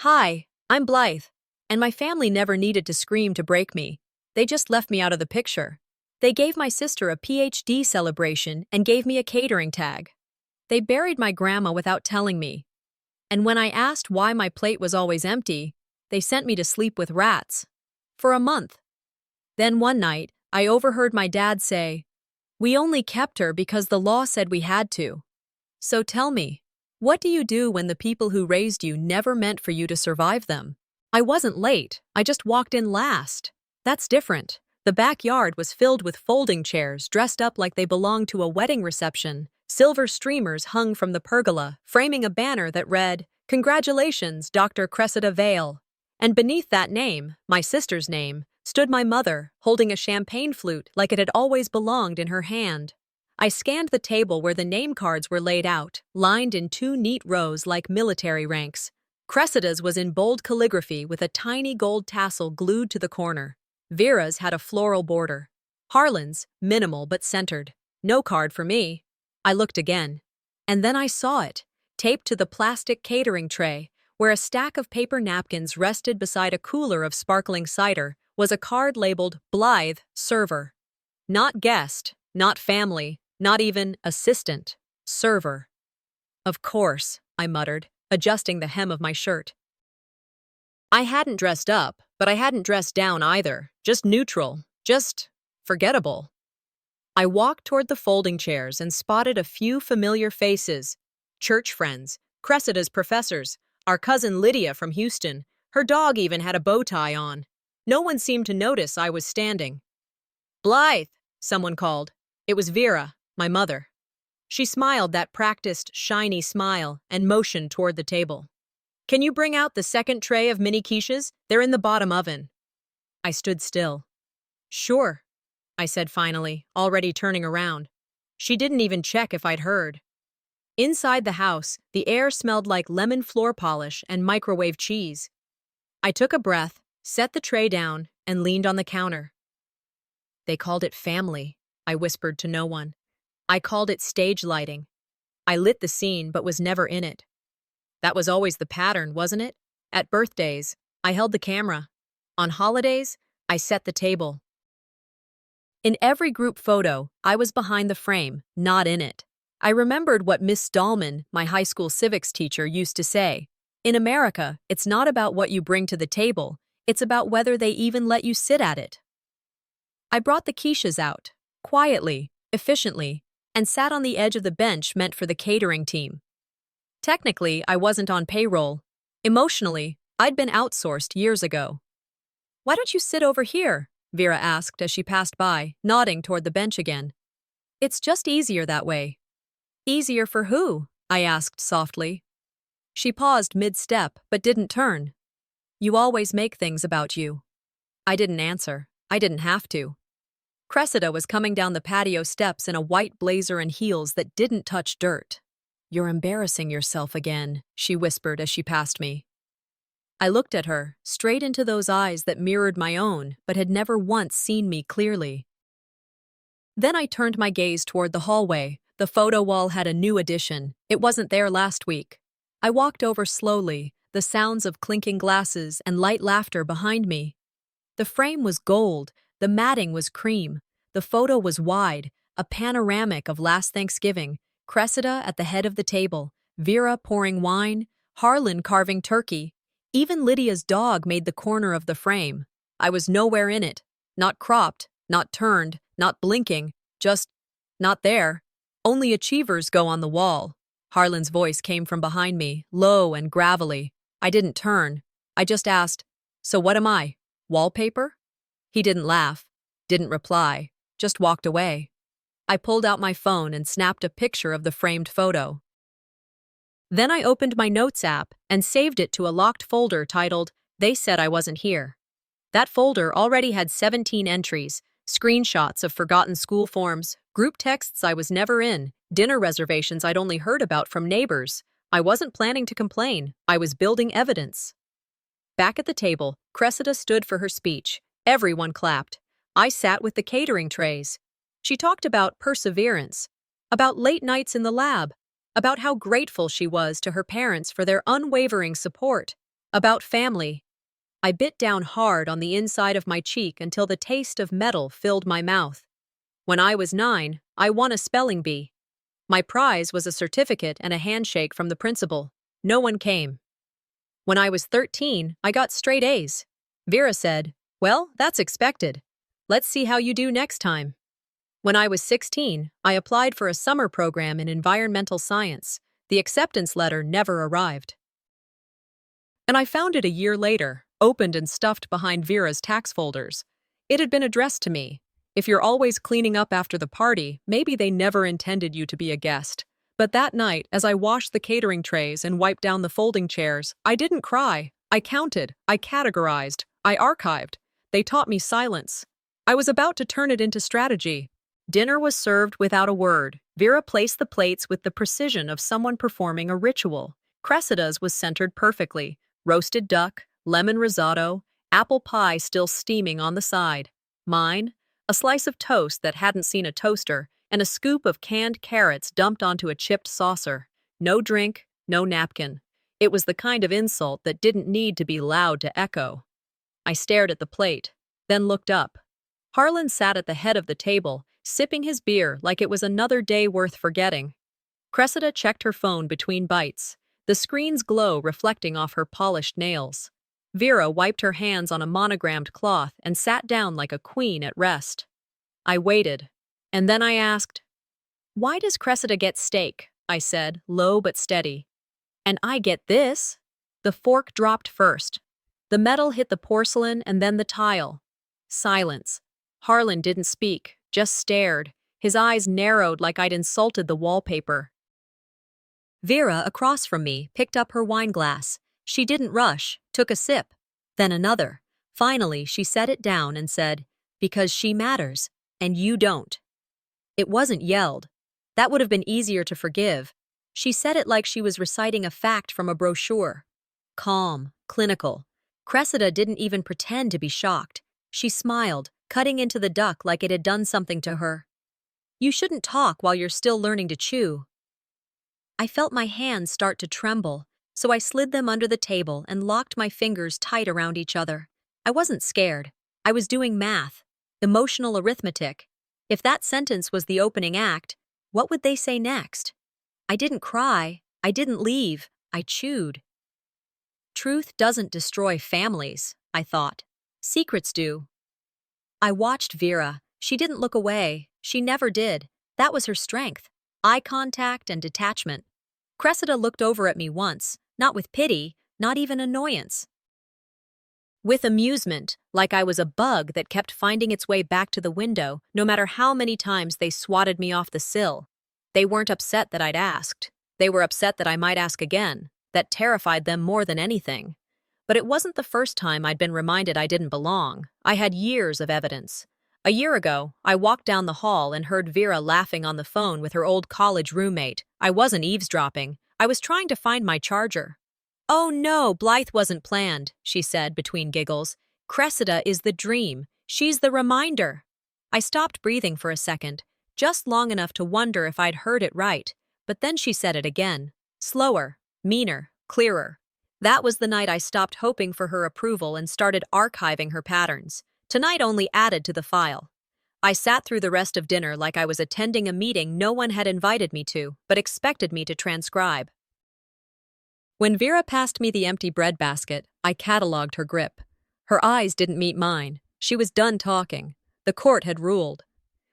Hi, I'm Blythe, and my family never needed to scream to break me. They just left me out of the picture. They gave my sister a PhD celebration and gave me a catering tag. They buried my grandma without telling me. And when I asked why my plate was always empty, they sent me to sleep with rats. For a month. Then one night, I overheard my dad say, "We only kept her because the law said we had to." So tell me, what do you do when the people who raised you never meant for you to survive them? I wasn't late, I just walked in last. That's different. The backyard was filled with folding chairs dressed up like they belonged to a wedding reception. Silver streamers hung from the pergola, framing a banner that read, "Congratulations, Dr. Cressida Vale." And beneath that name, my sister's name, stood my mother, holding a champagne flute like it had always belonged in her hand. I scanned the table where the name cards were laid out, lined in two neat rows like military ranks. Cressida's was in bold calligraphy with a tiny gold tassel glued to the corner. Vera's had a floral border. Harlan's, minimal but centered. No card for me. I looked again. And then I saw it, taped to the plastic catering tray, where a stack of paper napkins rested beside a cooler of sparkling cider, was a card labeled Blythe, Server. Not guest, not family, not even assistant. Server. Of course, I muttered, adjusting the hem of my shirt. I hadn't dressed up, but I hadn't dressed down either. Just neutral. Just forgettable. I walked toward the folding chairs and spotted a few familiar faces. Church friends, Cressida's professors, our cousin Lydia from Houston. Her dog even had a bow tie on. No one seemed to notice I was standing. "Blythe," someone called. It was Vera, my mother. She smiled that practiced, shiny smile and motioned toward the table. "Can you bring out the second tray of mini quiches? They're in the bottom oven." I stood still. "Sure," I said finally, already turning around. She didn't even check if I'd heard. Inside the house, the air smelled like lemon floor polish and microwave cheese. I took a breath, set the tray down, and leaned on the counter. "They called it family," I whispered to no one. "I called it stage lighting. I lit the scene but was never in it. That was always the pattern, wasn't it? At birthdays, I held the camera. On holidays, I set the table. In every group photo, I was behind the frame, not in it. I remembered what Miss Dahlman, my high school civics teacher, used to say. In America, it's not about what you bring to the table, it's about whether they even let you sit at it. I brought the quiches out, quietly, efficiently, and sat on the edge of the bench meant for the catering team. Technically, I wasn't on payroll. Emotionally, I'd been outsourced years ago. "Why don't you sit over here?" Vera asked as she passed by, nodding toward the bench again. "It's just easier that way." "Easier for who?" I asked softly. She paused mid-step, but didn't turn. "You always make things about you." I didn't answer. I didn't have to. Cressida was coming down the patio steps in a white blazer and heels that didn't touch dirt. "You're embarrassing yourself again," she whispered as she passed me. I looked at her, straight into those eyes that mirrored my own, but had never once seen me clearly. Then I turned my gaze toward the hallway. The photo wall had a new addition. It wasn't there last week. I walked over slowly, the sounds of clinking glasses and light laughter behind me. The frame was gold, the matting was cream, the photo was wide, a panoramic of last Thanksgiving, Cressida at the head of the table, Vera pouring wine, Harlan carving turkey. Even Lydia's dog made the corner of the frame. I was nowhere in it, not cropped, not turned, not blinking, just not there. "Only achievers go on the wall." Harlan's voice came from behind me, low and gravelly. I didn't turn. I just asked, "So what am I? Wallpaper?" He didn't laugh, didn't reply, just walked away. I pulled out my phone and snapped a picture of the framed photo. Then I opened my Notes app and saved it to a locked folder titled, "They Said I Wasn't Here." That folder already had 17 entries, screenshots of forgotten school forms, group texts I was never in, dinner reservations I'd only heard about from neighbors. I wasn't planning to complain. I was building evidence. Back at the table, Cressida stood for her speech. Everyone clapped. I sat with the catering trays. She talked about perseverance, about late nights in the lab, about how grateful she was to her parents for their unwavering support. About family. I bit down hard on the inside of my cheek until the taste of metal filled my mouth. When I was 9, I won a spelling bee. My prize was a certificate and a handshake from the principal. No one came. When I was 13, I got straight A's. Vera said, "Well, that's expected. Let's see how you do next time." When I was 16, I applied for a summer program in environmental science. The acceptance letter never arrived. And I found it a year later, opened and stuffed behind Vera's tax folders. It had been addressed to me. If you're always cleaning up after the party, maybe they never intended you to be a guest. But that night, as I washed the catering trays and wiped down the folding chairs, I didn't cry. I counted, I categorized, I archived. They taught me silence. I was about to turn it into strategy. Dinner was served without a word. Vera placed the plates with the precision of someone performing a ritual. Cressida's was centered perfectly. Roasted duck, lemon risotto, apple pie still steaming on the side. Mine, a slice of toast that hadn't seen a toaster, and a scoop of canned carrots dumped onto a chipped saucer. No drink, no napkin. It was the kind of insult that didn't need to be loud to echo. I stared at the plate, then looked up. Harlan sat at the head of the table, sipping his beer like it was another day worth forgetting. Cressida checked her phone between bites, the screen's glow reflecting off her polished nails. Vera wiped her hands on a monogrammed cloth and sat down like a queen at rest. I waited, and then I asked, "Why does Cressida get steak?" I said, low but steady. "And I get this?" The fork dropped first. The metal hit the porcelain and then the tile. Silence. Harlan didn't speak, just stared. His eyes narrowed like I'd insulted the wallpaper. Vera, across from me, picked up her wine glass. She didn't rush, took a sip, then another. Finally, she set it down and said, "Because she matters, and you don't." It wasn't yelled. That would have been easier to forgive. She said it like she was reciting a fact from a brochure. Calm, clinical. Cressida didn't even pretend to be shocked. She smiled, cutting into the duck like it had done something to her. "You shouldn't talk while you're still learning to chew." I felt my hands start to tremble, so I slid them under the table and locked my fingers tight around each other. I wasn't scared. I was doing math, emotional arithmetic. If that sentence was the opening act, what would they say next? I didn't cry. I didn't leave. I chewed. Truth doesn't destroy families, I thought. Secrets do. I watched Vera. She didn't look away. She never did. That was her strength. Eye contact and detachment. Cressida looked over at me once, not with pity, not even annoyance. With amusement, like I was a bug that kept finding its way back to the window, no matter how many times they swatted me off the sill. They weren't upset that I'd asked. They were upset that I might ask again. That terrified them more than anything. But it wasn't the first time I'd been reminded I didn't belong. I had years of evidence. A year ago, I walked down the hall and heard Vera laughing on the phone with her old college roommate. I wasn't eavesdropping. I was trying to find my charger. "Oh no, Blythe wasn't planned," she said between giggles. "Cressida is the dream. She's the reminder." I stopped breathing for a second, just long enough to wonder if I'd heard it right. But then she said it again. Slower, meaner, clearer. That was the night I stopped hoping for her approval and started archiving her patterns. Tonight only added to the file. I sat through the rest of dinner like I was attending a meeting no one had invited me to, but expected me to transcribe. When Vera passed me the empty bread basket, I catalogued her grip. Her eyes didn't meet mine. She was done talking. The court had ruled.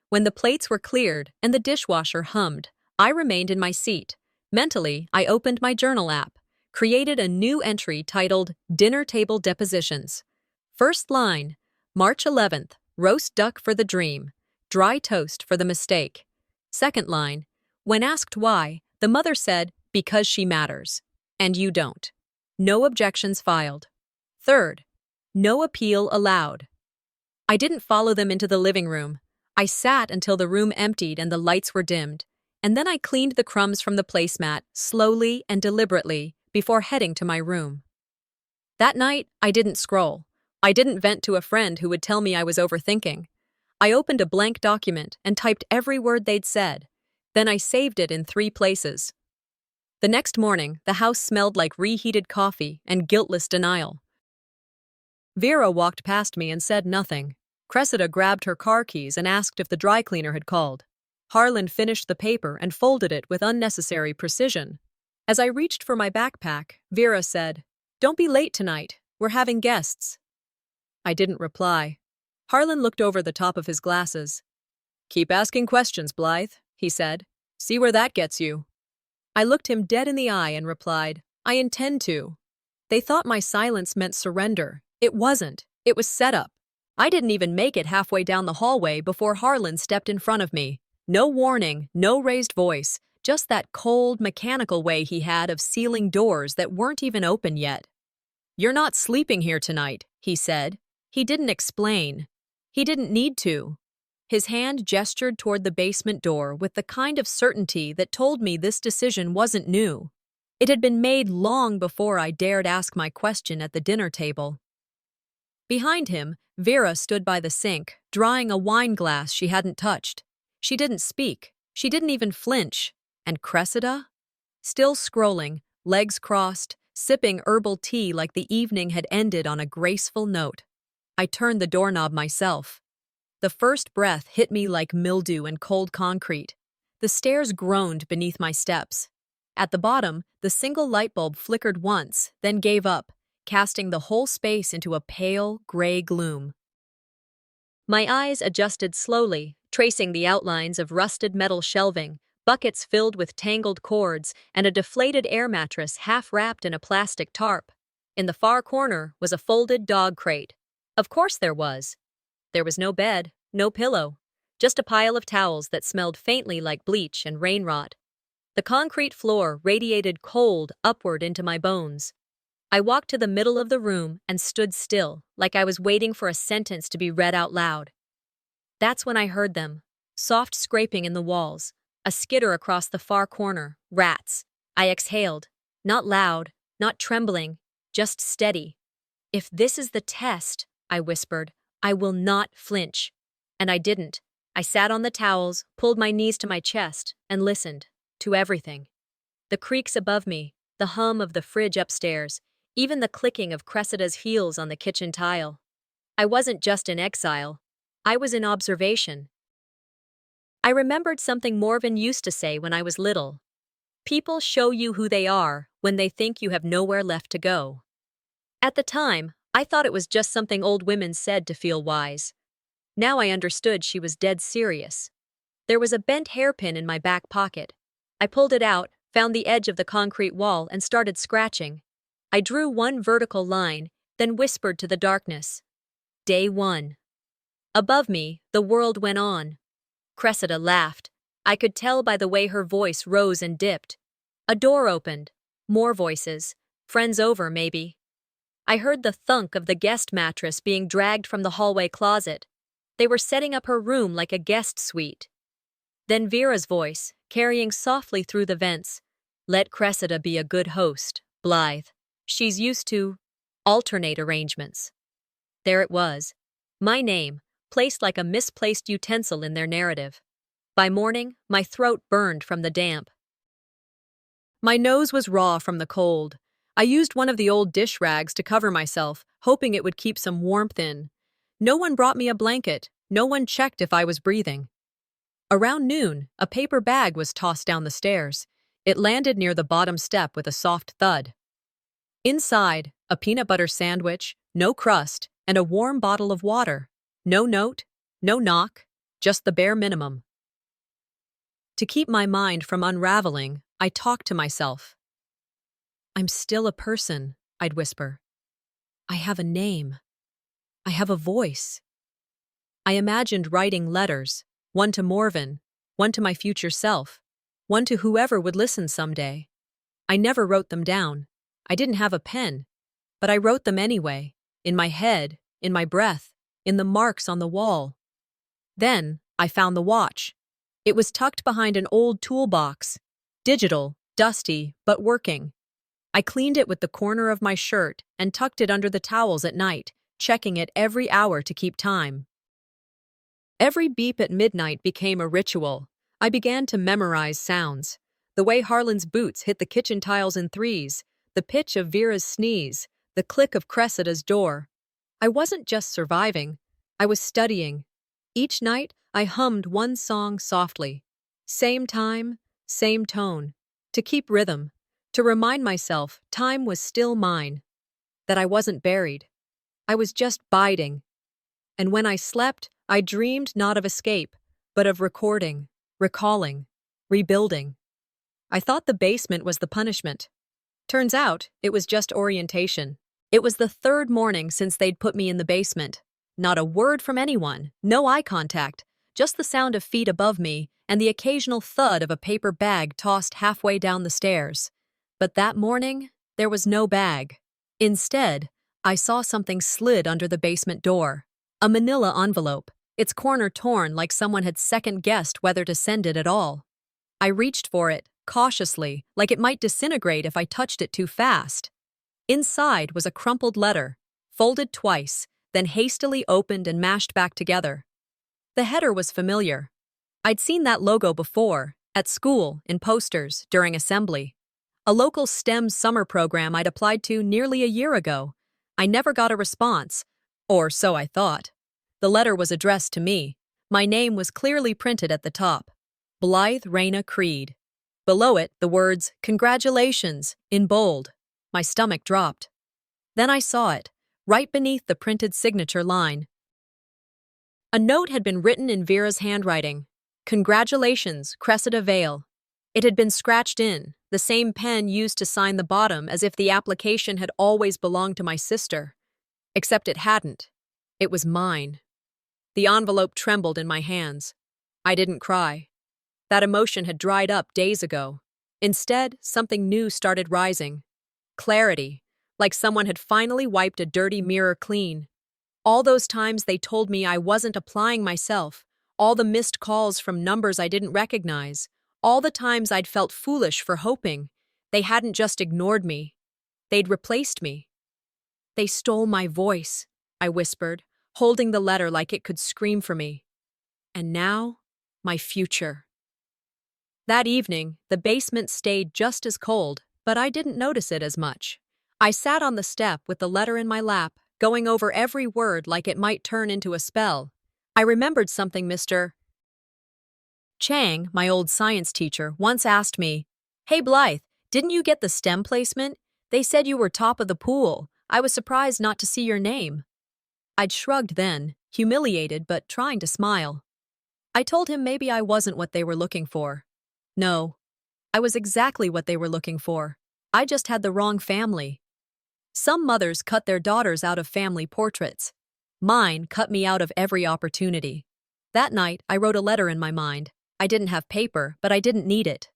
When the plates were cleared and the dishwasher hummed, I remained in my seat. Mentally, I opened my journal app, created a new entry titled Dinner Table Depositions. First line, March 11th, roast duck for the dream, dry toast for the mistake. Second line, when asked why, the mother said, "Because she matters." And you don't. No objections filed. Third, no appeal allowed. I didn't follow them into the living room. I sat until the room emptied and the lights were dimmed, and then I cleaned the crumbs from the placemat slowly and deliberately before heading to my room. That night, I didn't scroll. I didn't vent to a friend who would tell me I was overthinking. I opened a blank document and typed every word they'd said. Then I saved it in 3 places. The next morning, the house smelled like reheated coffee and guiltless denial. Vera walked past me and said nothing. Cressida grabbed her car keys and asked if the dry cleaner had called. Harlan finished the paper and folded it with unnecessary precision. As I reached for my backpack, Vera said, "Don't be late tonight. We're having guests." I didn't reply. Harlan looked over the top of his glasses. "Keep asking questions, Blythe," he said. "See where that gets you." I looked him dead in the eye and replied, "I intend to." They thought my silence meant surrender. It wasn't. It was set up. I didn't even make it halfway down the hallway before Harlan stepped in front of me. No warning, no raised voice, just that cold, mechanical way he had of sealing doors that weren't even open yet. "You're not sleeping here tonight," he said. He didn't explain. He didn't need to. His hand gestured toward the basement door with the kind of certainty that told me this decision wasn't new. It had been made long before I dared ask my question at the dinner table. Behind him, Vera stood by the sink, drying a wine glass she hadn't touched. She didn't speak. She didn't even flinch. And Cressida? Still scrolling, legs crossed, sipping herbal tea like the evening had ended on a graceful note. I turned the doorknob myself. The first breath hit me like mildew and cold concrete. The stairs groaned beneath my steps. At the bottom, the single light bulb flickered once, then gave up, casting the whole space into a pale, gray gloom. My eyes adjusted slowly, tracing the outlines of rusted metal shelving, buckets filled with tangled cords, and a deflated air mattress half wrapped in a plastic tarp. In the far corner was a folded dog crate. Of course there was. There was no bed, no pillow, just a pile of towels that smelled faintly like bleach and rain rot. The concrete floor radiated cold upward into my bones. I walked to the middle of the room and stood still, like I was waiting for a sentence to be read out loud. That's when I heard them. Soft scraping in the walls, a skitter across the far corner, rats. I exhaled. Not loud, not trembling, just steady. "If this is the test," I whispered, "I will not flinch." And I didn't. I sat on the towels, pulled my knees to my chest, and listened. To everything. The creaks above me, the hum of the fridge upstairs, even the clicking of Cressida's heels on the kitchen tile. I wasn't just in exile. I was in observation. I remembered something Morven used to say when I was little. People show you who they are when they think you have nowhere left to go. At the time, I thought it was just something old women said to feel wise. Now I understood she was dead serious. There was a bent hairpin in my back pocket. I pulled it out, found the edge of the concrete wall, and started scratching. I drew one vertical line, then whispered to the darkness. Day 1. Above me, the world went on. Cressida laughed. I could tell by the way her voice rose and dipped. A door opened. More voices. Friends over, maybe. I heard the thunk of the guest mattress being dragged from the hallway closet. They were setting up her room like a guest suite. Then Vera's voice, carrying softly through the vents. "Let Cressida be a good host, Blythe. She's used to alternate arrangements." There it was. My name, placed like a misplaced utensil in their narrative. By morning, my throat burned from the damp. My nose was raw from the cold. I used one of the old dish rags to cover myself, hoping it would keep some warmth in. No one brought me a blanket. No one checked if I was breathing. Around noon, a paper bag was tossed down the stairs. It landed near the bottom step with a soft thud. Inside, a peanut butter sandwich, no crust, and a warm bottle of water. No note, no knock, just the bare minimum. To keep my mind from unraveling, I talked to myself. "I'm still a person," I'd whisper. "I have a name. I have a voice." I imagined writing letters. One to Morven, one to my future self, one to whoever would listen someday. I never wrote them down. I didn't have a pen, but I wrote them anyway, in my head, in my breath, in the marks on the wall. Then I found the watch. It was tucked behind an old toolbox, digital, dusty, but working. I cleaned it with the corner of my shirt and tucked it under the towels at night, checking it every hour to keep time. Every beep at midnight became a ritual. I began to memorize sounds. The way Harlan's boots hit the kitchen tiles in threes, the pitch of Vera's sneeze, the click of Cressida's door. I wasn't just surviving, I was studying. Each night, I hummed one song softly. Same time, same tone. To keep rhythm. To remind myself time was still mine. That I wasn't buried. I was just biding. And when I slept, I dreamed not of escape, but of recording, recalling, rebuilding. I thought the basement was the punishment. Turns out, it was just orientation. It was the third morning since they'd put me in the basement. Not a word from anyone, no eye contact, just the sound of feet above me and the occasional thud of a paper bag tossed halfway down the stairs. But that morning, there was no bag. Instead, I saw something slid under the basement door. A manila envelope, its corner torn like someone had second-guessed whether to send it at all. I reached for it, cautiously, like it might disintegrate if I touched it too fast. Inside was a crumpled letter, folded twice, then hastily opened and mashed back together. The header was familiar. I'd seen that logo before, at school, in posters, during assembly. A local STEM summer program I'd applied to nearly a year ago. I never got a response, or so I thought. The letter was addressed to me. My name was clearly printed at the top. Blythe Raina Creed. Below it, the words, "Congratulations," in bold. My stomach dropped. Then I saw it, right beneath the printed signature line. A note had been written in Vera's handwriting. "Congratulations, Cressida Vale." It had been scratched in, the same pen used to sign the bottom, as if the application had always belonged to my sister. Except it hadn't. It was mine. The envelope trembled in my hands. I didn't cry. That emotion had dried up days ago. Instead, something new started rising. Clarity, like someone had finally wiped a dirty mirror clean. All those times they told me I wasn't applying myself, all the missed calls from numbers I didn't recognize, all the times I'd felt foolish for hoping. They hadn't just ignored me. They'd replaced me. "They stole my voice," I whispered, holding the letter like it could scream for me. And now, my future. That evening, the basement stayed just as cold, but I didn't notice it as much. I sat on the step with the letter in my lap, going over every word like it might turn into a spell. I remembered something Mr. Chang, my old science teacher, once asked me, "Hey Blythe, didn't you get the STEM placement? They said you were top of the pool. I was surprised not to see your name." I'd shrugged then, humiliated but trying to smile. I told him maybe I wasn't what they were looking for. No, I was exactly what they were looking for. I just had the wrong family. Some mothers cut their daughters out of family portraits. Mine cut me out of every opportunity. That night, I wrote a letter in my mind. I didn't have paper, but I didn't need it.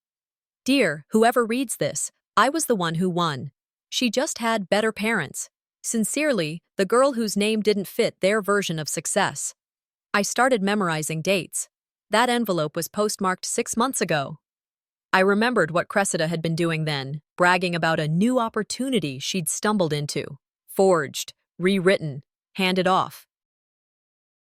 "Dear, whoever reads this, I was the one who won. She just had better parents. Sincerely, the girl whose name didn't fit their version of success." I started memorizing dates. That envelope was postmarked 6 months ago. I remembered what Cressida had been doing then, bragging about a new opportunity she'd stumbled into. Forged, rewritten, handed off.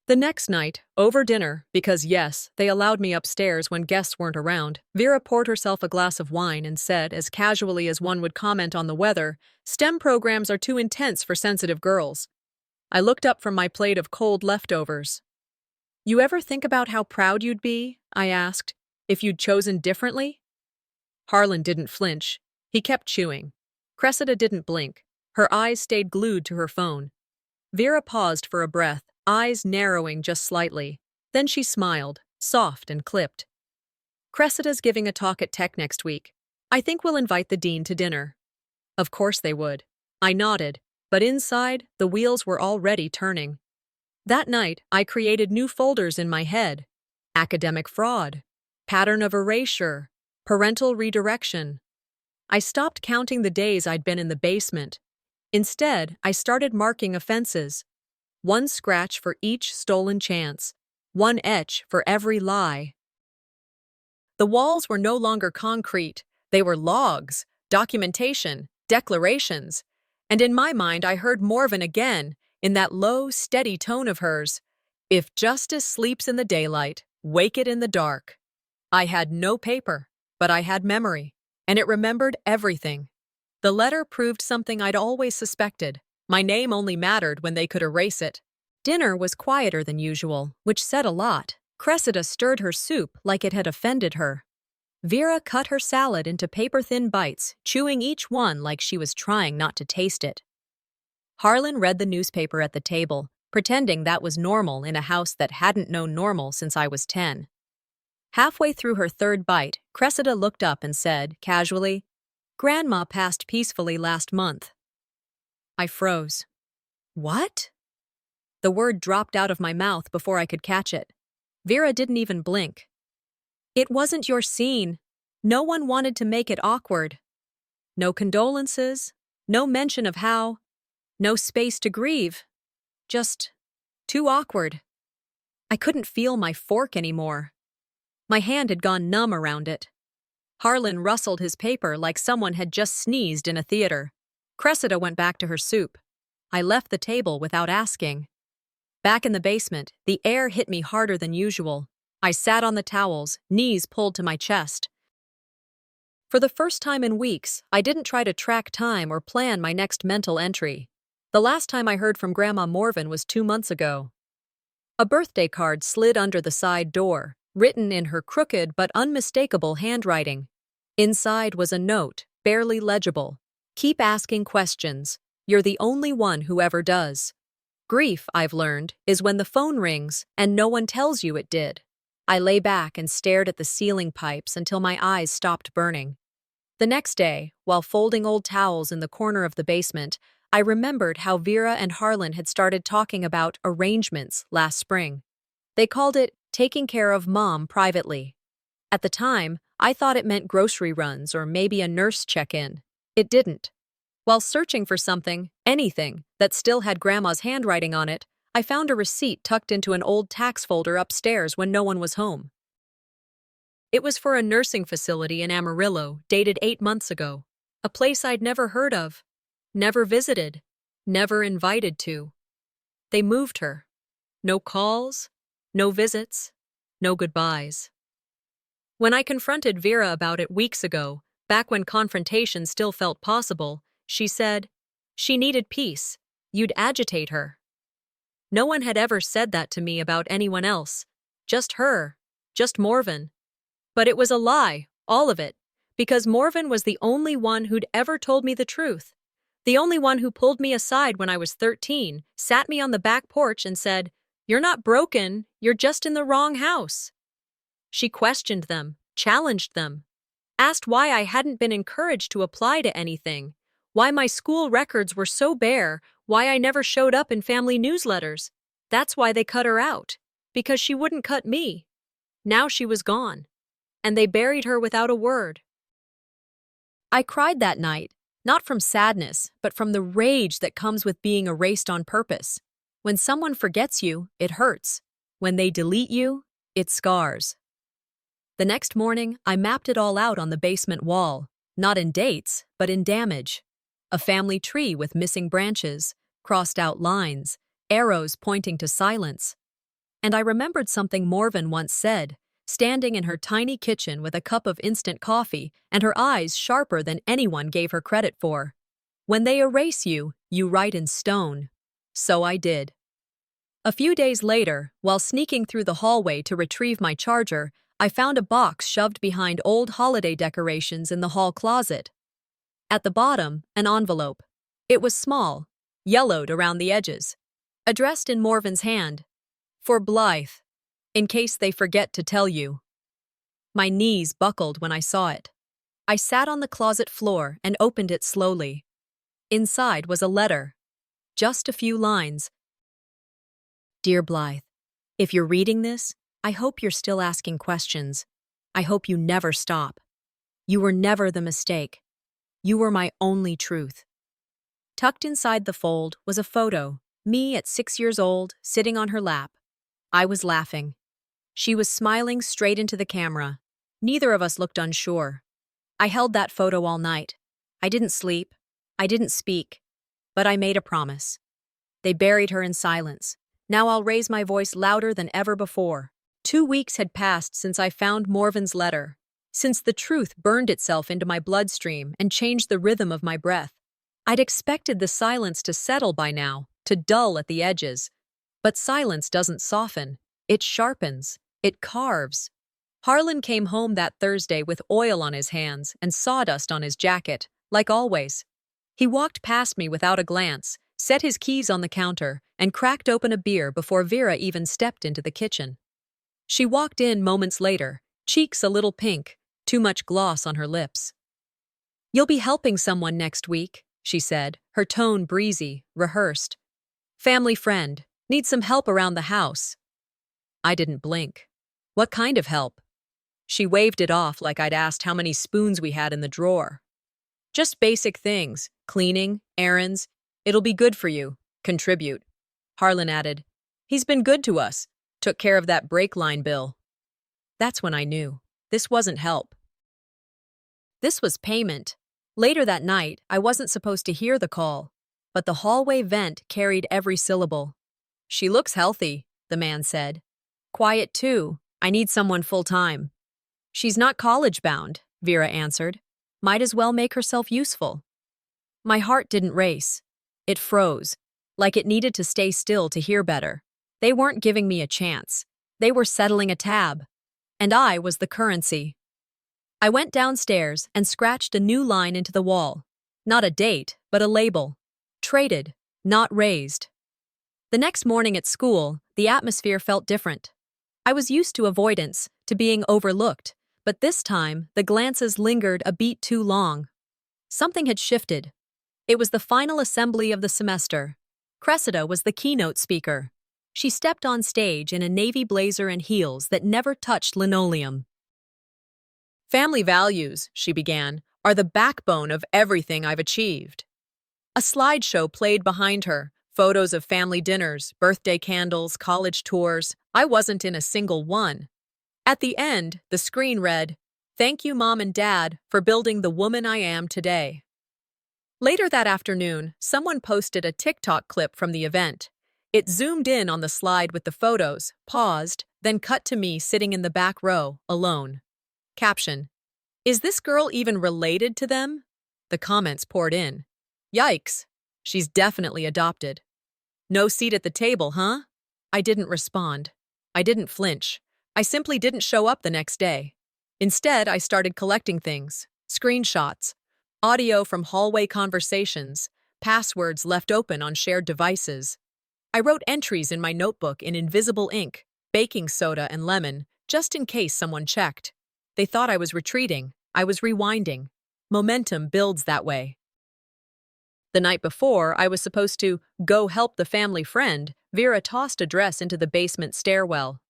The next night, over dinner, because yes, they allowed me upstairs when guests weren't around, Vera poured herself a glass of wine and said, as casually as one would comment on the weather, "STEM programs are too intense for sensitive girls." I looked up from my plate of cold leftovers. "You ever think about how proud you'd be," I asked, "if you'd chosen differently?" Harlan didn't flinch. He kept chewing. Cressida didn't blink. Her eyes stayed glued to her phone. Vera paused for a breath, eyes narrowing just slightly. Then she smiled, soft and clipped. "Cressida's giving a talk at Tech next week. I think we'll invite the dean to dinner." Of course they would. I nodded, but inside, the wheels were already turning. That night, I created new folders in my head. Academic fraud, pattern of erasure, parental redirection. I stopped counting the days I'd been in the basement. Instead, I started marking offenses. One scratch for each stolen chance. One etch for every lie. The walls were no longer concrete. They were logs, documentation, declarations. And in my mind, I heard Morven again, in that low, steady tone of hers. "If justice sleeps in the daylight, wake it in the dark." I had no paper, But I had memory, and it remembered everything. The letter proved something I'd always suspected. My name only mattered when they could erase it. Dinner was quieter than usual, which said a lot. Cressida stirred her soup like it had offended her. Vera cut her salad into paper-thin bites, chewing each one like she was trying not to taste it. Harlan read the newspaper at the table, pretending that was normal in a house that hadn't known normal since I was 10. Halfway through her third bite, Cressida looked up and said, casually, "Grandma passed peacefully last month." I froze. What? The word dropped out of my mouth before I could catch it. Vera didn't even blink. It wasn't your scene. No one wanted to make it awkward. No condolences, no mention of how, no space to grieve. Just too awkward. I couldn't feel my fork anymore. My hand had gone numb around it. Harlan rustled his paper like someone had just sneezed in a theater. Cressida went back to her soup. I left the table without asking. Back in the basement, the air hit me harder than usual. I sat on the towels, knees pulled to my chest. For the first time in weeks, I didn't try to track time or plan my next mental entry. The last time I heard from Grandma Morvan was 2 months ago. A birthday card slid under the side door, written in her crooked but unmistakable handwriting. Inside was a note, barely legible. Keep asking questions. You're the only one who ever does. Grief, I've learned, is when the phone rings and no one tells you it did. I lay back and stared at the ceiling pipes until my eyes stopped burning. The next day, while folding old towels in the corner of the basement, I remembered how Vera and Harlan had started talking about arrangements last spring. They called it taking care of Mom privately. At the time, I thought it meant grocery runs or maybe a nurse check-in. It didn't. While searching for something, anything, that still had Grandma's handwriting on it, I found a receipt tucked into an old tax folder upstairs when no one was home. It was for a nursing facility in Amarillo, dated 8 months ago. A place I'd never heard of, never visited, never invited to. They moved her. No calls, no visits, no goodbyes. When I confronted Vera about it weeks ago, back when confrontation still felt possible, she said, she needed peace. You'd agitate her. No one had ever said that to me about anyone else. Just her. Just Morvan. But it was a lie, all of it, because Morvan was the only one who'd ever told me the truth. The only one who pulled me aside when I was 13, sat me on the back porch and said, "You're not broken, you're just in the wrong house." She questioned them, challenged them, asked why I hadn't been encouraged to apply to anything, why my school records were so bare, why I never showed up in family newsletters. That's why they cut her out, because she wouldn't cut me. Now she was gone, and they buried her without a word. I cried that night, not from sadness, but from the rage that comes with being erased on purpose. When someone forgets you, it hurts. When they delete you, it scars. The next morning, I mapped it all out on the basement wall, not in dates, but in damage. A family tree with missing branches, crossed out lines, arrows pointing to silence. And I remembered something Morvan once said, standing in her tiny kitchen with a cup of instant coffee and her eyes sharper than anyone gave her credit for. When they erase you, you write in stone. So I did. A few days later, while sneaking through the hallway to retrieve my charger, I found a box shoved behind old holiday decorations in the hall closet. At the bottom, an envelope. It was small, yellowed around the edges. Addressed in Morvan's hand. For Blythe, in case they forget to tell you. My knees buckled when I saw it. I sat on the closet floor and opened it slowly. Inside was a letter. Just a few lines. Dear Blythe, if you're reading this, I hope you're still asking questions. I hope you never stop. You were never the mistake. You were my only truth. Tucked inside the fold was a photo, me at 6 years old, sitting on her lap. I was laughing. She was smiling straight into the camera. Neither of us looked unsure. I held that photo all night. I didn't sleep. I didn't speak. But I made a promise. They buried her in silence. Now I'll raise my voice louder than ever before. 2 weeks had passed since I found Morvan's letter. since the truth burned itself into my bloodstream and changed the rhythm of my breath. I'd expected the silence to settle by now, to dull at the edges. But silence doesn't soften. It sharpens. It carves. Harlan came home that Thursday with oil on his hands and sawdust on his jacket, like always. He walked past me without a glance, set his keys on the counter, and cracked open a beer before Vera even stepped into the kitchen. She walked in moments later, cheeks a little pink, too much gloss on her lips. "You'll be helping someone next week," she said, her tone breezy, rehearsed. "Family friend, needs some help around the house." I didn't blink. "What kind of help?" She waved it off like I'd asked how many spoons we had in the drawer. "Just basic things, cleaning, errands. It'll be good for you. Contribute." Harlan added, "He's been good to us. Took care of that brake line bill." That's when I knew. This wasn't help. This was payment. Later that night, I wasn't supposed to hear the call, but the hallway vent carried every syllable. "She looks healthy," the man said. "Quiet too. I need someone full-time." "She's not college-bound," Vera answered. "Might as well make herself useful." My heart didn't race. It froze, like it needed to stay still to hear better. They weren't giving me a chance. They were settling a tab. And I was the currency. I went downstairs and scratched a new line into the wall. Not a date, but a label. Traded, not raised. The next morning at school, the atmosphere felt different. I was used to avoidance, to being overlooked, but this time the glances lingered a beat too long. Something had shifted. It was the final assembly of the semester. Cressida was the keynote speaker. She stepped on stage in a navy blazer and heels that never touched linoleum. "Family values," she began, "are the backbone of everything I've achieved." A slideshow played behind her, photos of family dinners, birthday candles, college tours. I wasn't in a single one. At the end, the screen read, "Thank you, Mom and Dad, for building the woman I am today." Later that afternoon, someone posted a TikTok clip from the event. It zoomed in on the slide with the photos, paused, then cut to me sitting in the back row, alone. Caption: "Is this girl even related to them?" The comments poured in. "Yikes. She's definitely adopted." "No seat at the table, huh?" I didn't respond. I didn't flinch. I simply didn't show up the next day. Instead, I started collecting things. Screenshots. Audio from hallway conversations. Passwords left open on shared devices. I wrote entries in my notebook in invisible ink, baking soda and lemon, just in case someone checked. They thought I was retreating. I was rewinding. Momentum builds that way. The night before, I was supposed to go help the family friend. Vera tossed a dress into the basement stairwell.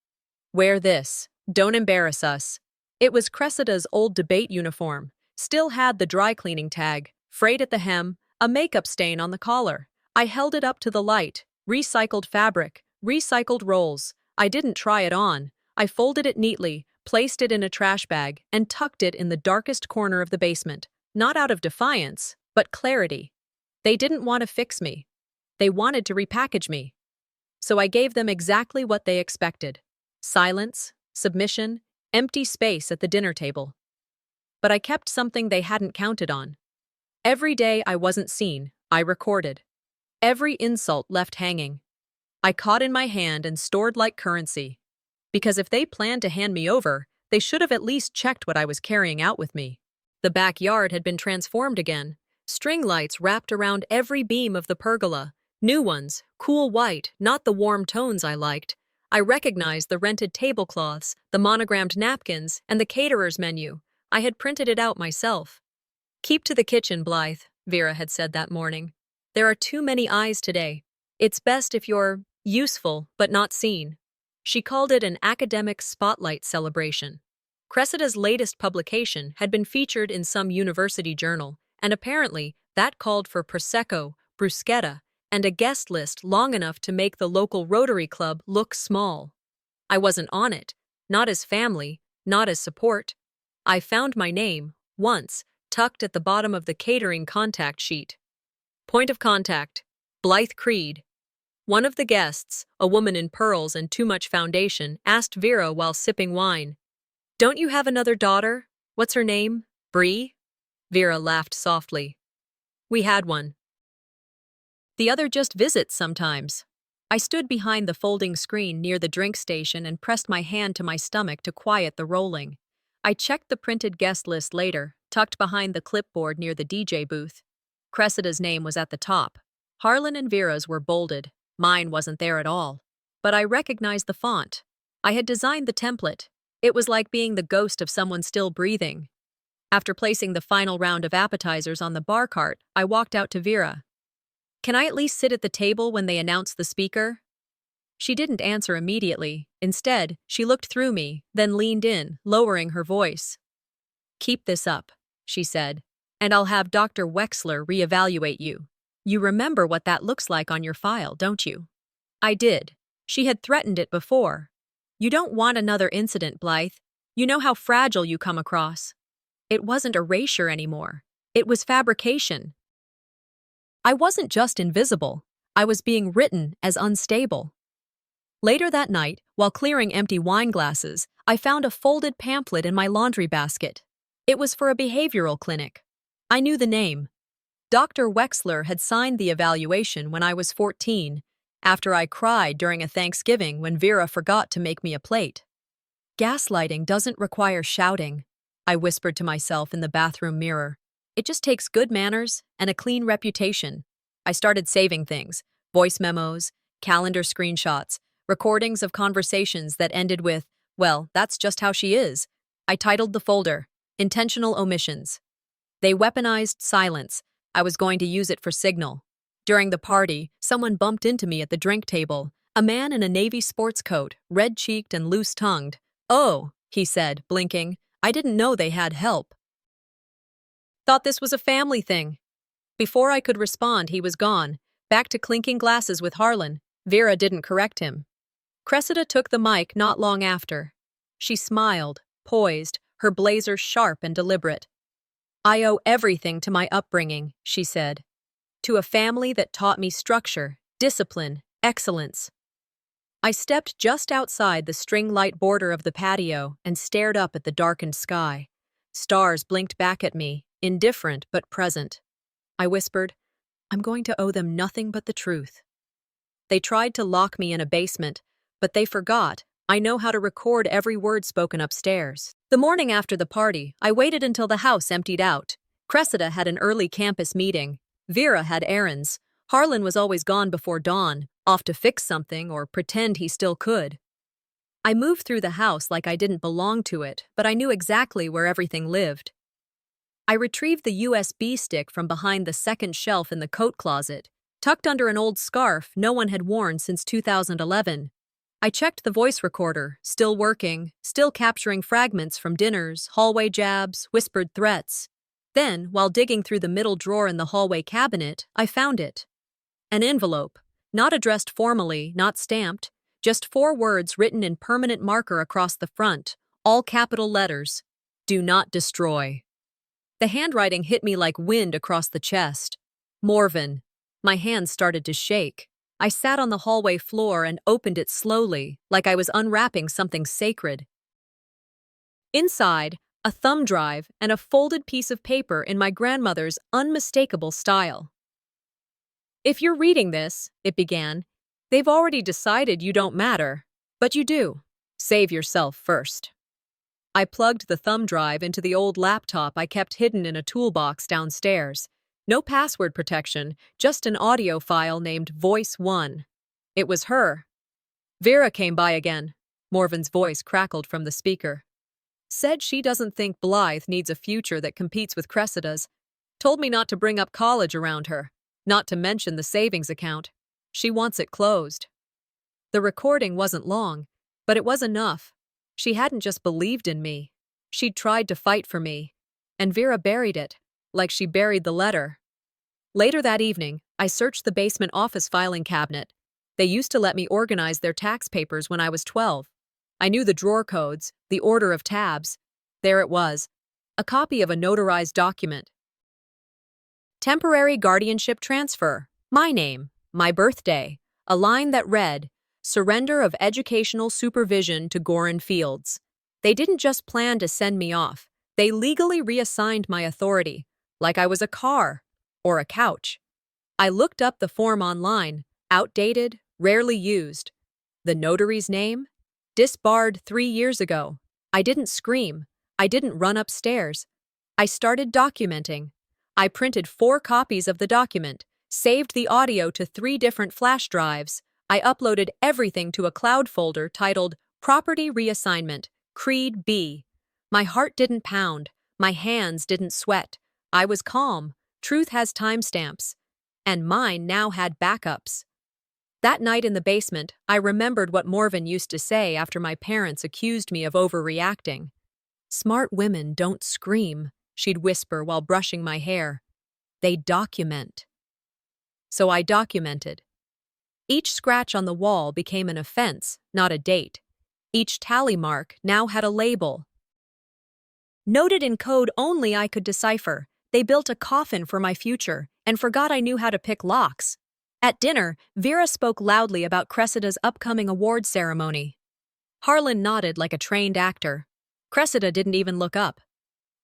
"Wear this. Don't embarrass us." It was Cressida's old debate uniform. Still had the dry cleaning tag, frayed at the hem, a makeup stain on the collar. I held it up to the light. Recycled fabric, recycled rolls. I didn't try it on. I folded it neatly, placed it in a trash bag, and tucked it in the darkest corner of the basement. Not out of defiance, but clarity. They didn't want to fix me. They wanted to repackage me. So I gave them exactly what they expected. Silence, submission, empty space at the dinner table. But I kept something they hadn't counted on. Every day I wasn't seen, I recorded. Every insult left hanging. I caught in my hand and stored like currency. Because if they planned to hand me over, they should have at least checked what I was carrying out with me. The backyard had been transformed again. String lights wrapped around every beam of the pergola. New ones, cool white, not the warm tones I liked. I recognized the rented tablecloths, the monogrammed napkins, and the caterer's menu. I had printed it out myself. "Keep to the kitchen, Blythe," Vera had said that morning. "There are too many eyes today. It's best if you're useful but not seen." She called it an academic spotlight celebration. Cressida's latest publication had been featured in some university journal, and apparently that called for Prosecco, bruschetta, and a guest list long enough to make the local Rotary Club look small. I wasn't on it, not as family, not as support. I found my name, once, tucked at the bottom of the catering contact sheet. Point of contact, Blythe Creed. One of the guests, a woman in pearls and too much foundation, asked Vera while sipping wine, "Don't you have another daughter? What's her name? Bree? Vera laughed softly. We had one. The other just visits sometimes. I stood behind the folding screen near the drink station and pressed my hand to my stomach to quiet the rolling. I checked the printed guest list later, tucked behind the clipboard near the DJ booth. Cressida's name was at the top. Harlan and Vera's were bolded. Mine wasn't there at all. But I recognized the font. I had designed the template. It was like being the ghost of someone still breathing. After placing the final round of appetizers on the bar cart, I walked out to Vera. Can I at least sit at the table when they announce the speaker? She didn't answer immediately. Instead, she looked through me, then leaned in, lowering her voice. Keep this up, she said, and I'll have Dr. Wexler reevaluate you. You remember what that looks like on your file, don't you? I did. She had threatened it before. You don't want another incident, Blythe. You know how fragile you come across. It wasn't erasure anymore. It was fabrication. I wasn't just invisible. I was being written as unstable. Later that night, while clearing empty wine glasses, I found a folded pamphlet in my laundry basket. It was for a behavioral clinic. I knew the name. Dr. Wexler had signed the evaluation when I was 14, after I cried during a Thanksgiving when Vera forgot to make me a plate. Gaslighting doesn't require shouting, I whispered to myself in the bathroom mirror. It just takes good manners and a clean reputation. I started saving things, voice memos, calendar screenshots, recordings of conversations that ended with, well, that's just how she is. I titled the folder, Intentional Omissions. They weaponized silence. I was going to use it for signal. During the party, someone bumped into me at the drink table, a man in a navy sports coat, red-cheeked and loose-tongued. Oh, he said, blinking, I didn't know they had help. Thought this was a family thing. Before I could respond, he was gone, back to clinking glasses with Harlan. Vera didn't correct him. Cressida took the mic not long after. She smiled, poised, her blazer sharp and deliberate. I owe everything to my upbringing, she said. To a family that taught me structure, discipline, excellence. I stepped just outside the string-light border of the patio and stared up at the darkened sky. Stars blinked back at me, indifferent but present. I whispered, I'm going to owe them nothing but the truth. They tried to lock me in a basement, but they forgot. I know how to record every word spoken upstairs. The morning after the party, I waited until the house emptied out. Cressida had an early campus meeting. Vera had errands. Harlan was always gone before dawn, off to fix something or pretend he still could. I moved through the house like I didn't belong to it, but I knew exactly where everything lived. I retrieved the USB stick from behind the second shelf in the coat closet, tucked under an old scarf no one had worn since 2011. I checked the voice recorder, still working, still capturing fragments from dinners, hallway jabs, whispered threats. Then, while digging through the middle drawer in the hallway cabinet, I found it. An envelope, not addressed formally, not stamped, just 4 words written in permanent marker across the front, all capital letters. Do not destroy. The handwriting hit me like wind across the chest. Morven. My hands started to shake. I sat on the hallway floor and opened it slowly, like I was unwrapping something sacred. Inside, a thumb drive and a folded piece of paper in my grandmother's unmistakable style. If you're reading this, it began, they've already decided you don't matter, but you do. Save yourself first. I plugged the thumb drive into the old laptop I kept hidden in a toolbox downstairs. No password protection, just an audio file named Voice 1. It was her. Vera came by again. Morven's voice crackled from the speaker. Said she doesn't think Blythe needs a future that competes with Cressida's. Told me not to bring up college around her, not to mention the savings account. She wants it closed. The recording wasn't long, but it was enough. She hadn't just believed in me. She'd tried to fight for me. And Vera buried it, like she buried the letter. Later that evening, I searched the basement office filing cabinet. They used to let me organize their tax papers when I was 12. I knew the drawer codes, the order of tabs. There it was, a copy of a notarized document. Temporary guardianship transfer, my name, my birthday, a line that read, surrender of educational supervision to Gorin Fields. They didn't just plan to send me off. They legally reassigned my authority, like I was a car or a couch. I looked up the form online, outdated, rarely used. The notary's name? Disbarred 3 years ago. I didn't scream. I didn't run upstairs. I started documenting. I printed 4 copies of the document, saved the audio to 3 different flash drives. I uploaded everything to a cloud folder titled Property Reassignment, Creed B. My heart didn't pound. My hands didn't sweat. I was calm. Truth has timestamps. And mine now had backups. That night in the basement, I remembered what Morven used to say after my parents accused me of overreacting. "Smart women don't scream," she'd whisper while brushing my hair. "They document." So I documented. Each scratch on the wall became an offense, not a date. Each tally mark now had a label. Noted in code only I could decipher. They built a coffin for my future and forgot I knew how to pick locks. At dinner, Vera spoke loudly about Cressida's upcoming award ceremony. Harlan nodded like a trained actor. Cressida didn't even look up.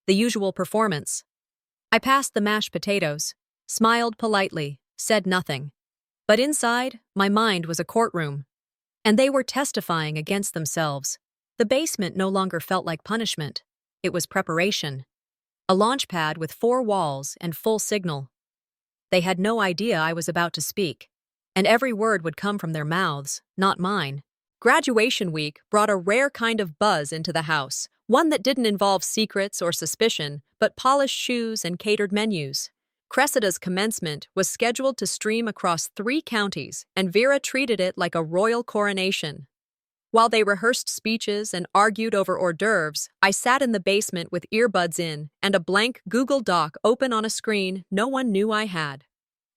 The usual performance. I passed the mashed potatoes, smiled politely, said nothing. But inside, my mind was a courtroom. And they were testifying against themselves. The basement no longer felt like punishment. It was preparation. A launch pad with 4 walls and full signal. They had no idea I was about to speak, and every word would come from their mouths, not mine. Graduation week brought a rare kind of buzz into the house, one that didn't involve secrets or suspicion, but polished shoes and catered menus. Cressida's commencement was scheduled to stream across 3 counties, and Vera treated it like a royal coronation. While they rehearsed speeches and argued over hors d'oeuvres, I sat in the basement with earbuds in and a blank Google Doc open on a screen no one knew I had.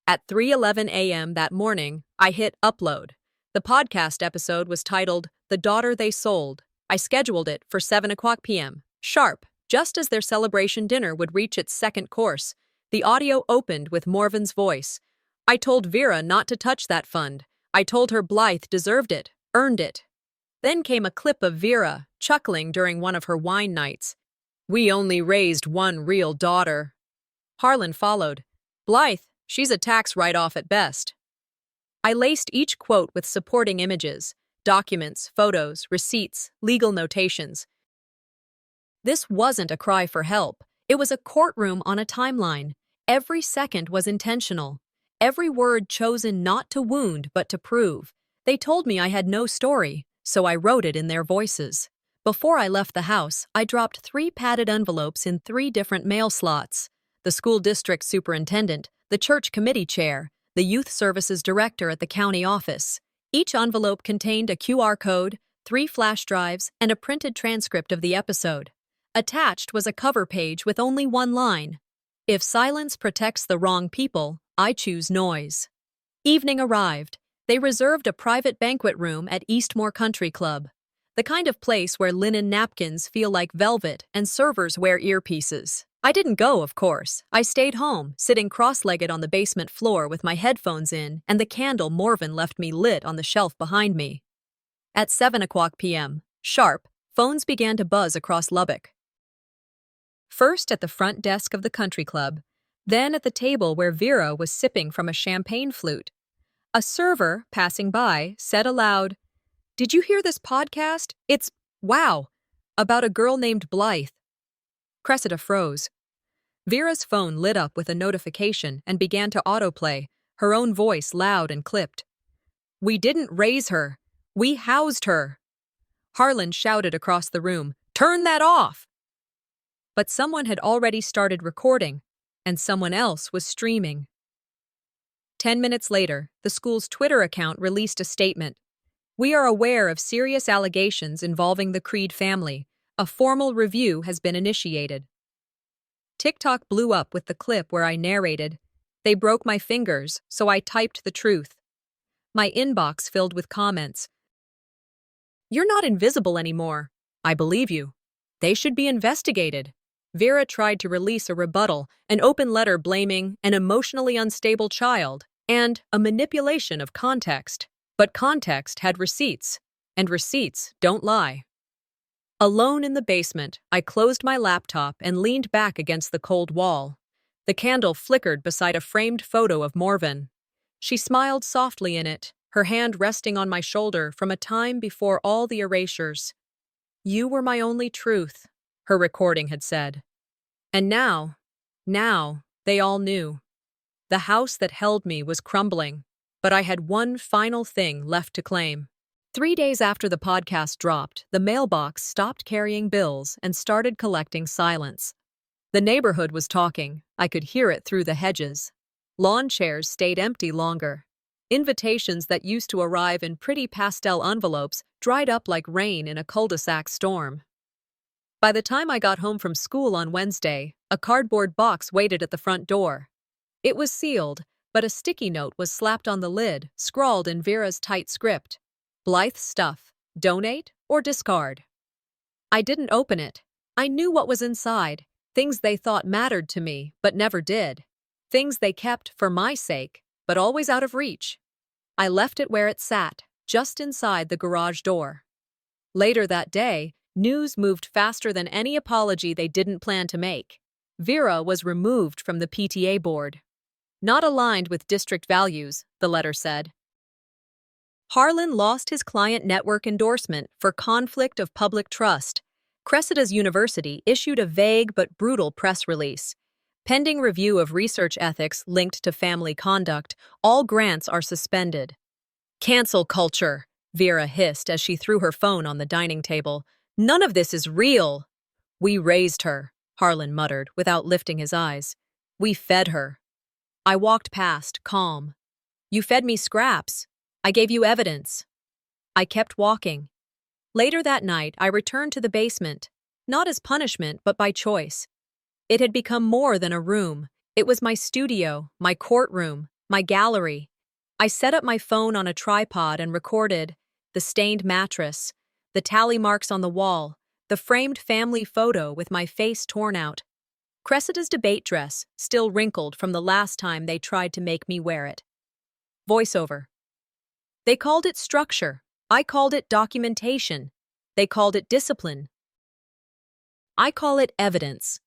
At 3:11 a.m. that morning, I hit upload. The podcast episode was titled The Daughter They Sold. I scheduled it for 7 o'clock p.m. sharp, just as their celebration dinner would reach its second course. The audio opened with Morven's voice. "I told Vera not to touch that fund. I told her Blythe deserved it, earned it." Then came a clip of Vera, chuckling during one of her wine nights. "We only raised one real daughter." Harlan followed. "Blythe, she's a tax write-off at best." I laced each quote with supporting images, documents, photos, receipts, legal notations. This wasn't a cry for help. It was a courtroom on a timeline. Every second was intentional. Every word chosen not to wound but to prove. They told me I had no story, so I wrote it in their voices. Before I left the house, I dropped 3 padded envelopes in 3 different mail slots. The school district superintendent, the church committee chair, the youth services director at the county office. Each envelope contained a QR code, 3 flash drives, and a printed transcript of the episode. Attached was a cover page with only one line. "If silence protects the wrong people, I choose noise." Evening arrived. They reserved a private banquet room at Eastmore Country Club, the kind of place where linen napkins feel like velvet and servers wear earpieces. I didn't go, of course. I stayed home, sitting cross-legged on the basement floor with my headphones in and the candle Morven left me lit on the shelf behind me. At 7 o'clock p.m., sharp, phones began to buzz across Lubbock. First at the front desk of the country club, then at the table where Vera was sipping from a champagne flute. A server, passing by, said aloud, "Did you hear this podcast? It's, wow, about a girl named Blythe." Cressida froze. Vera's phone lit up with a notification and began to autoplay, her own voice loud and clipped. "We didn't raise her. We housed her." Harlan shouted across the room, "Turn that off!" But someone had already started recording, and someone else was streaming. 10 minutes later, the school's Twitter account released a statement. "We are aware of serious allegations involving the Creed family. A formal review has been initiated." TikTok blew up with the clip where I narrated, "They broke my fingers, so I typed the truth." My inbox filled with comments. "You're not invisible anymore. I believe you. They should be investigated." Vera tried to release a rebuttal, an open letter blaming an emotionally unstable child and a manipulation of context. But context had receipts, and receipts don't lie. Alone in the basement, I closed my laptop and leaned back against the cold wall. The candle flickered beside a framed photo of Morven. She smiled softly in it, her hand resting on my shoulder from a time before all the erasures. "You were my only truth," her recording had said. And now, they all knew. The house that held me was crumbling, but I had one final thing left to claim. 3 days after the podcast dropped, the mailbox stopped carrying bills and started collecting silence. The neighborhood was talking. I could hear it through the hedges. Lawn chairs stayed empty longer. Invitations that used to arrive in pretty pastel envelopes dried up like rain in a cul-de-sac storm. By the time I got home from school on Wednesday, a cardboard box waited at the front door. It was sealed, but a sticky note was slapped on the lid, scrawled in Vera's tight script. "Blythe stuff. Donate or discard." I didn't open it. I knew what was inside. Things they thought mattered to me, but never did. Things they kept for my sake, but always out of reach. I left it where it sat, just inside the garage door. Later that day, news moved faster than any apology they didn't plan to make. Vera was removed from the PTA board. Not aligned with district values, the letter said. Harlan lost his client network endorsement for conflict of public trust. Cressida's University issued a vague but brutal press release. Pending review of research ethics linked to family conduct, all grants are suspended. "Cancel culture," Vera hissed as she threw her phone on the dining table. "None of this is real." "We raised her," Harlan muttered, without lifting his eyes. "We fed her." I walked past, calm. "You fed me scraps. I gave you evidence." I kept walking. Later that night, I returned to the basement, not as punishment, but by choice. It had become more than a room. It was my studio, my courtroom, my gallery. I set up my phone on a tripod and recorded the stained mattress, the tally marks on the wall, the framed family photo with my face torn out. Cressida's debate dress, still wrinkled from the last time they tried to make me wear it. Voiceover. They called it structure. I called it documentation. They called it discipline. I call it evidence.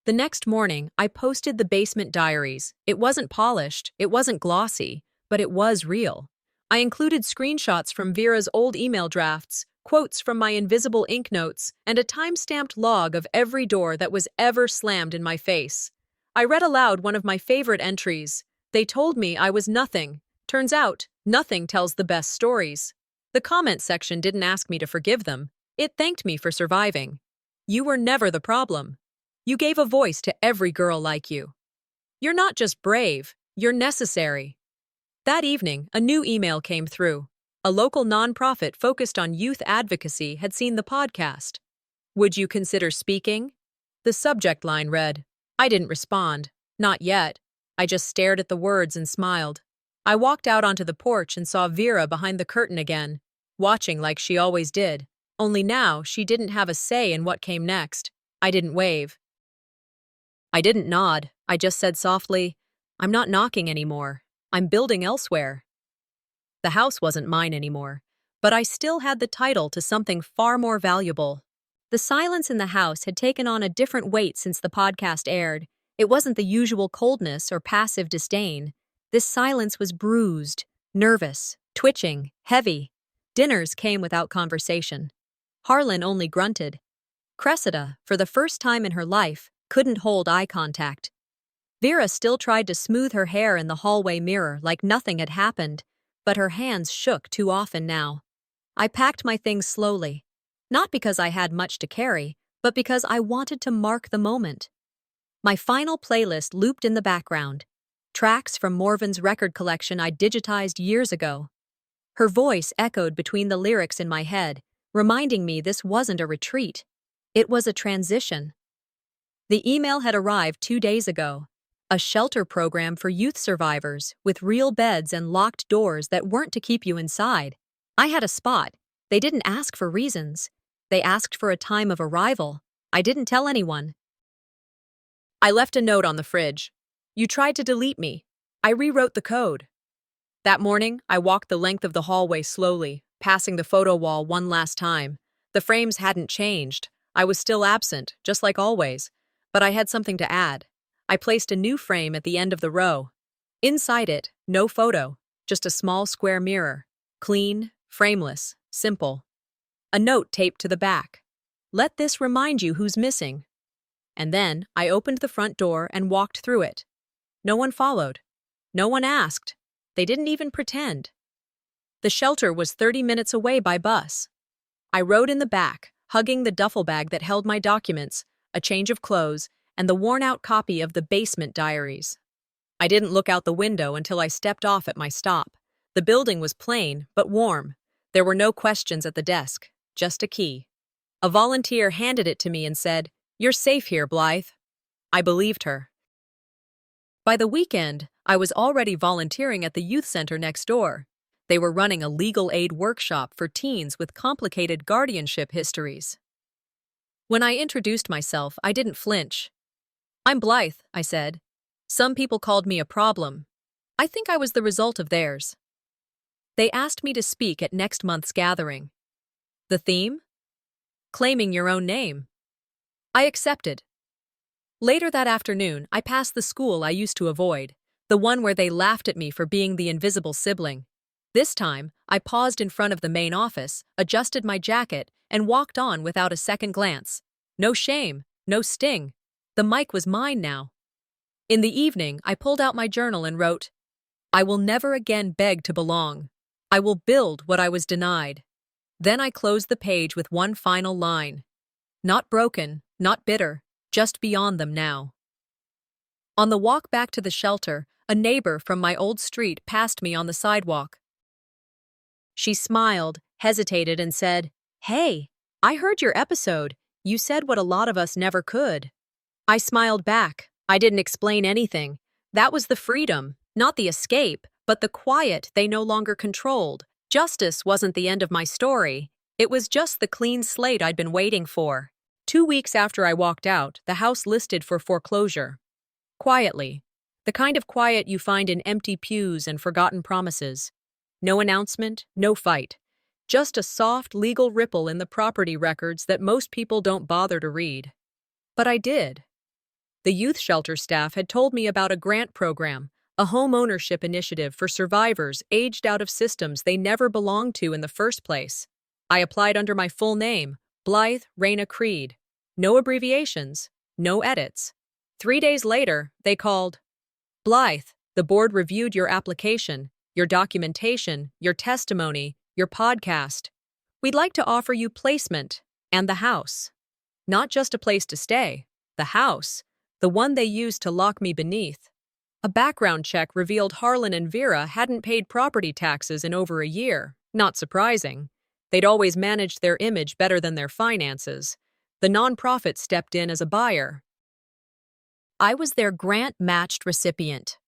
The next morning, I posted the basement diaries. It wasn't polished, it wasn't glossy, but it was real. I included screenshots from Vera's old email drafts, quotes from my invisible ink notes, and a time-stamped log of every door that was ever slammed in my face. I read aloud one of my favorite entries. "They told me I was nothing. Turns out, nothing tells the best stories." The comment section didn't ask me to forgive them. It thanked me for surviving. "You were never the problem. You gave a voice to every girl like you. You're not just brave, you're necessary." That evening, a new email came through. A local nonprofit focused on youth advocacy had seen the podcast. "Would you consider speaking?" The subject line read. I didn't respond. Not yet. I just stared at the words and smiled. I walked out onto the porch and saw Vera behind the curtain again, watching like she always did. Only now, she didn't have a say in what came next. I didn't wave. I didn't nod. I just said softly, "I'm not knocking anymore. I'm building elsewhere." The house wasn't mine anymore, but I still had the title to something far more valuable. The silence in the house had taken on a different weight since the podcast aired. It wasn't the usual coldness or passive disdain. This silence was bruised, nervous, twitching, heavy. Dinners came without conversation. Harlan only grunted. Cressida, for the first time in her life, couldn't hold eye contact. Vera still tried to smooth her hair in the hallway mirror like nothing had happened, but her hands shook too often now. I packed my things slowly, not because I had much to carry, but because I wanted to mark the moment. My final playlist looped in the background, tracks from Morven's record collection I digitized years ago. Her voice echoed between the lyrics in my head, reminding me this wasn't a retreat. It was a transition. The email had arrived 2 days ago. A shelter program for youth survivors with real beds and locked doors that weren't to keep you inside. I had a spot. They didn't ask for reasons. They asked for a time of arrival. I didn't tell anyone. I left a note on the fridge. "You tried to delete me. I rewrote the code." That morning, I walked the length of the hallway slowly, passing the photo wall one last time. The frames hadn't changed. I was still absent, just like always. But I had something to add. I placed a new frame at the end of the row. Inside it, no photo, just a small square mirror. Clean, frameless, simple. A note taped to the back. Let this remind you who's missing. And then I opened the front door and walked through it. No one followed. No one asked. They didn't even pretend. The shelter was 30 minutes away by bus. I rode in the back, hugging the duffel bag that held my documents, a change of clothes, and the worn-out copy of the basement diaries. I didn't look out the window until I stepped off at my stop. The building was plain, but warm. There were no questions at the desk, just a key. A volunteer handed it to me and said, "You're safe here, Blythe." I believed her. By the weekend, I was already volunteering at the youth center next door. They were running a legal aid workshop for teens with complicated guardianship histories. When I introduced myself, I didn't flinch. "I'm Blythe," I said. "Some people called me a problem. I think I was the result of theirs." They asked me to speak at next month's gathering. The theme? Claiming your own name. I accepted. Later that afternoon, I passed the school I used to avoid, the one where they laughed at me for being the invisible sibling. This time, I paused in front of the main office, adjusted my jacket, and walked on without a second glance. No shame, no sting. The mic was mine now. In the evening, I pulled out my journal and wrote, "I will never again beg to belong. I will build what I was denied." Then I closed the page with one final line. Not broken, not bitter, just beyond them now. On the walk back to the shelter, a neighbor from my old street passed me on the sidewalk. She smiled, hesitated, and said, "Hey, I heard your episode. You said what a lot of us never could." I smiled back. I didn't explain anything. That was the freedom, not the escape, but the quiet they no longer controlled. Justice wasn't the end of my story. It was just the clean slate I'd been waiting for. 2 weeks after I walked out, the house listed for foreclosure. Quietly. The kind of quiet you find in empty pews and forgotten promises. No announcement, no fight. Just a soft legal ripple in the property records that most people don't bother to read. But I did. The youth shelter staff had told me about a grant program, a home ownership initiative for survivors aged out of systems they never belonged to in the first place. I applied under my full name, Blythe Raina Creed. No abbreviations, no edits. 3 days later, they called. "Blythe, the board reviewed your application, your documentation, your testimony, your podcast. We'd like to offer you placement and the house. Not just a place to stay, the house, the one they used to lock me beneath." A background check revealed Harlan and Vera hadn't paid property taxes in over a year. Not surprising. They'd always managed their image better than their finances. The nonprofit stepped in as a buyer. I was their grant-matched recipient.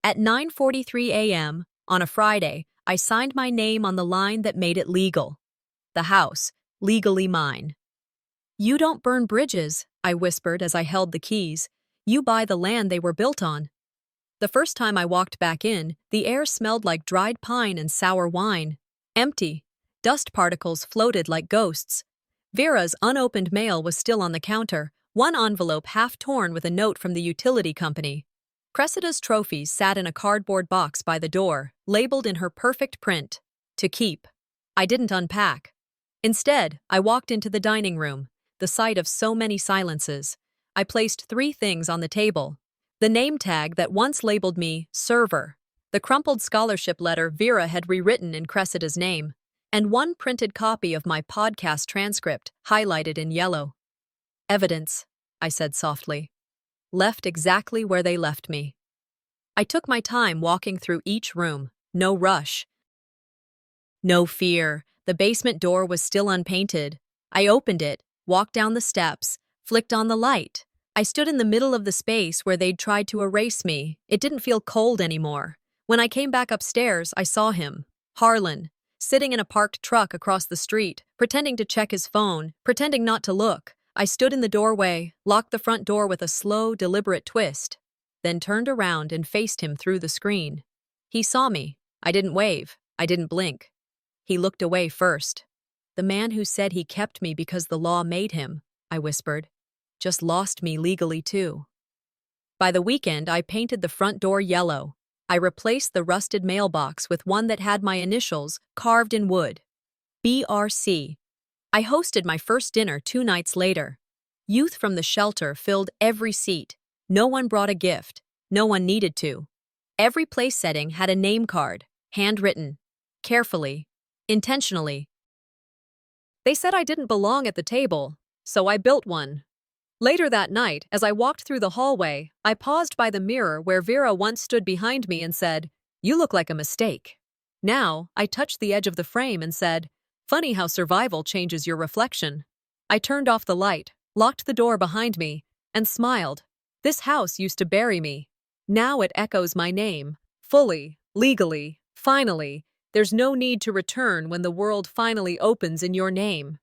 At 9:43 a.m. on a Friday, I signed my name on the line that made it legal. The house, legally mine. "You don't burn bridges," I whispered as I held the keys. "You buy the land they were built on." The first time I walked back in, the air smelled like dried pine and sour wine. Empty. Dust particles floated like ghosts. Vera's unopened mail was still on the counter, one envelope half torn with a note from the utility company. Cressida's trophies sat in a cardboard box by the door, labeled in her perfect print, "To keep." I didn't unpack. Instead, I walked into the dining room, the site of so many silences. I placed 3 things on the table. The name tag that once labeled me server, the crumpled scholarship letter Vera had rewritten in Cressida's name, and one printed copy of my podcast transcript, highlighted in yellow. "Evidence," I said softly. "Left exactly where they left me." I took my time walking through each room, no rush. No fear. The basement door was still unpainted. I opened it, walked down the steps, flicked on the light. I stood in the middle of the space where they'd tried to erase me. It didn't feel cold anymore. When I came back upstairs, I saw him, Harlan, sitting in a parked truck across the street, pretending to check his phone, pretending not to look. I stood in the doorway, locked the front door with a slow, deliberate twist, then turned around and faced him through the screen. He saw me. I didn't wave. I didn't blink. He looked away first. The man who said he kept me because the law made him, I whispered, just lost me legally too. By the weekend, I painted the front door yellow. I replaced the rusted mailbox with one that had my initials carved in wood. BRC. I hosted my first dinner 2 nights later. Youth from the shelter filled every seat. No one brought a gift. No one needed to. Every place setting had a name card, handwritten, carefully, intentionally. They said I didn't belong at the table, so I built one. Later that night, as I walked through the hallway, I paused by the mirror where Vera once stood behind me and said, "You look like a mistake." Now, I touched the edge of the frame and said, "Funny how survival changes your reflection." I turned off the light, locked the door behind me, and smiled. This house used to bury me. Now it echoes my name, fully, legally, finally. There's no need to return when the world finally opens in your name.